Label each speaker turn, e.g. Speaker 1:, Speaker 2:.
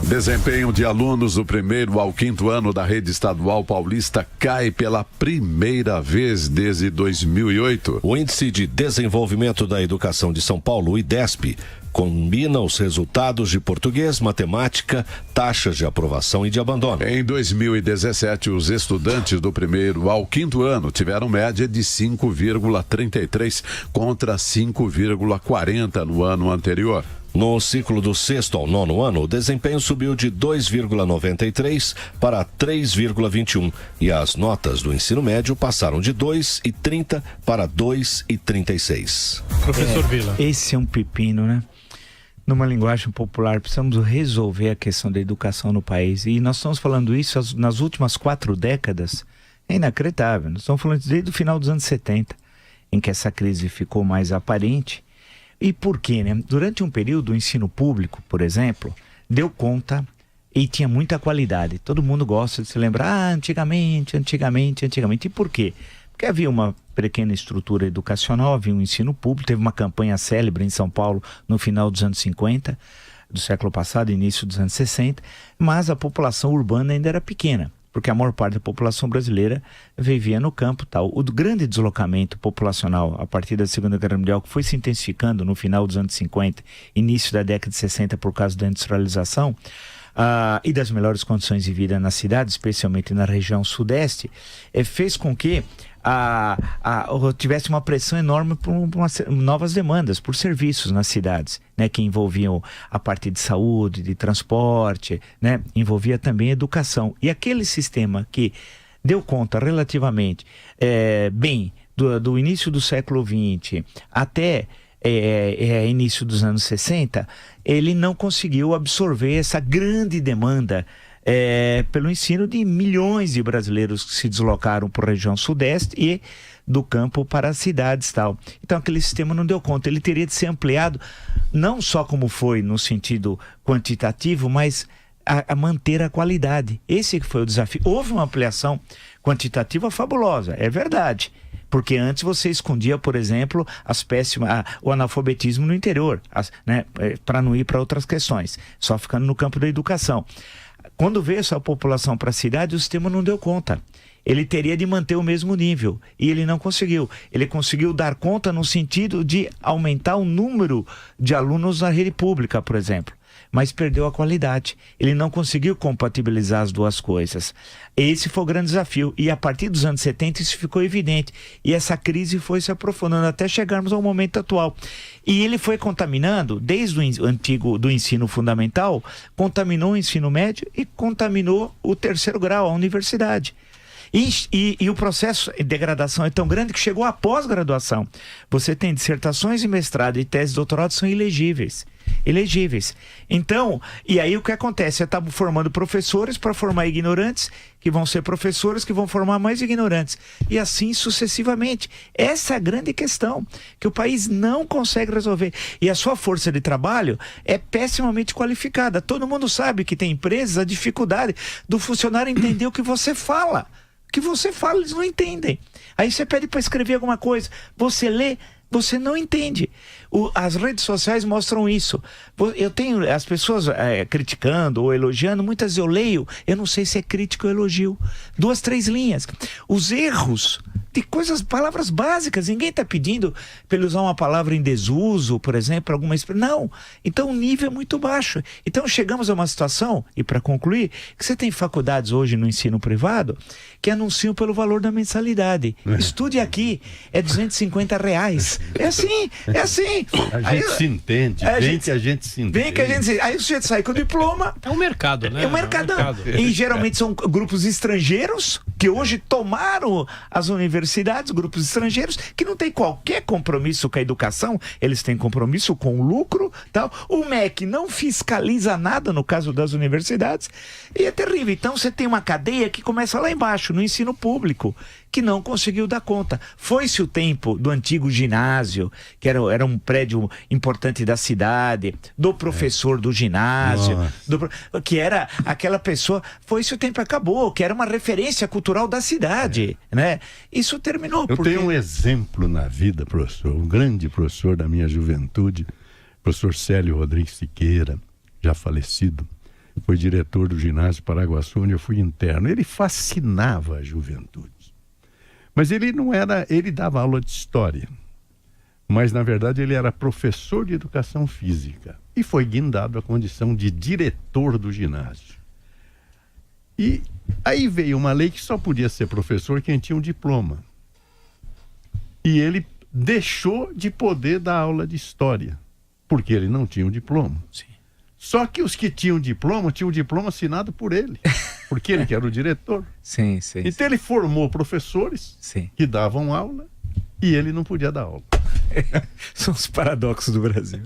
Speaker 1: Desempenho de alunos do primeiro ao quinto ano da rede estadual paulista cai pela primeira vez desde 2008.
Speaker 2: O Índice de Desenvolvimento da Educação de São Paulo, o IDESP, combina os resultados de português, matemática, taxas de aprovação e de abandono.
Speaker 1: Em 2017, os estudantes do primeiro ao quinto ano tiveram média de 5,33 contra 5,40 no ano anterior.
Speaker 2: No ciclo do sexto ao nono ano, o desempenho subiu de 2,93 para 3,21 e as notas do ensino médio passaram de 2,30 para 2,36.
Speaker 3: Professor Vila.
Speaker 4: Esse é um pepino, né? Numa linguagem popular, precisamos resolver a questão da educação no país. E nós estamos falando isso nas últimas 4 décadas. É inacreditável. Nós estamos falando desde o final dos anos 70, em que essa crise ficou mais aparente. E por quê, né? Durante um período, o ensino público, por exemplo, deu conta e tinha muita qualidade. Todo mundo gosta de se lembrar, antigamente. E por quê? Porque havia uma pequena estrutura educacional, havia um ensino público, teve uma campanha célebre em São Paulo no final dos anos 50, do século passado, início dos anos 60, mas a população urbana ainda era pequena, porque a maior parte da população brasileira vivia no campo tal. O grande deslocamento populacional a partir da Segunda Guerra Mundial, que foi se intensificando no final dos anos 50, início da década de 60 por causa da industrialização, e das melhores condições de vida na cidade, especialmente na região sudeste, fez com que tivesse uma pressão enorme por novas demandas, por serviços nas cidades, né, que envolviam a parte de saúde, de transporte, né, envolvia também educação. E aquele sistema que deu conta relativamente bem do início do século XX até início dos anos 60, ele não conseguiu absorver essa grande demanda pelo ensino de milhões de brasileiros que se deslocaram para a região sudeste e do campo para as cidades tal. Então aquele sistema não deu conta, ele teria de ser ampliado, não só como foi no sentido quantitativo, mas a manter a qualidade. Esse que foi o desafio. Houve uma ampliação quantitativa fabulosa, é verdade. Porque antes você escondia, por exemplo, o analfabetismo no interior, né, para não ir para outras questões, só ficando no campo da educação. Quando veio essa população para a cidade, o sistema não deu conta. Ele teria de manter o mesmo nível e ele não conseguiu. Ele conseguiu dar conta no sentido de aumentar o número de alunos na rede pública, por exemplo, mas perdeu a qualidade. Ele não conseguiu compatibilizar as duas coisas. Esse foi o grande desafio. E a partir dos anos 70 isso ficou evidente. E essa crise foi se aprofundando até chegarmos ao momento atual. E ele foi contaminando, desde o antigo do ensino fundamental, contaminou o ensino médio e contaminou o terceiro grau, a universidade. E o processo de degradação é tão grande que chegou à pós-graduação. Você tem dissertações e mestrado e tese de doutorado são elegíveis. Então, e aí o que acontece? Você está formando professores para formar ignorantes, que vão ser professores que vão formar mais ignorantes. E assim sucessivamente. Essa é a grande questão, que o país não consegue resolver. E a sua força de trabalho é pessimamente qualificada. Todo mundo sabe que tem empresas, a dificuldade do funcionário entender o que você fala. O que você fala, eles não entendem. Aí você pede para escrever alguma coisa, você lê, você não entende. As redes sociais mostram isso. Eu tenho as pessoas criticando ou elogiando, muitas eu leio, eu não sei se é crítica ou elogio. 2, 3 linhas. Os erros de palavras básicas. Ninguém está pedindo para ele usar uma palavra em desuso, por exemplo, alguma expressão. Não. Então o nível é muito baixo. Então chegamos a uma situação, e para concluir, que você tem faculdades hoje no ensino privado que anunciam pelo valor da mensalidade. Estude aqui, é R$250. É assim.
Speaker 5: A gente se entende, que a gente se entende.
Speaker 4: Aí o sujeito sai com o diploma.
Speaker 3: É um mercado, né?
Speaker 4: É um mercadão. E geralmente são grupos estrangeiros que hoje tomaram as universidades, grupos estrangeiros que não têm qualquer compromisso com a educação, eles têm compromisso com o lucro, tal. O MEC não fiscaliza nada no caso das universidades e é terrível. Então você tem uma cadeia que começa lá embaixo, no ensino público, que não conseguiu dar conta. Foi-se o tempo do antigo ginásio, que era um prédio importante da cidade, do professor do ginásio, que era aquela pessoa, foi-se o tempo, acabou, que era uma referência cultural da cidade, né? Isso terminou.
Speaker 5: Eu tenho um exemplo na vida, professor, um grande professor da minha juventude, professor Célio Rodrigues Siqueira, já falecido. foi diretor do ginásio Paraguaçu, onde eu fui interno. Ele fascinava a juventude. Mas ele não era, ele dava aula de história. Mas, na verdade, ele era professor de educação física. E foi guindado à condição de diretor do ginásio. E aí veio uma lei que só podia ser professor quem tinha um diploma. E ele deixou de poder dar aula de história, porque ele não tinha um diploma.
Speaker 4: Sim.
Speaker 5: Só que os que tinham o diploma assinado por ele, porque ele que era o diretor.
Speaker 4: Sim.
Speaker 5: Então ele formou professores que davam aula e ele não podia dar aula.
Speaker 4: São os paradoxos do Brasil.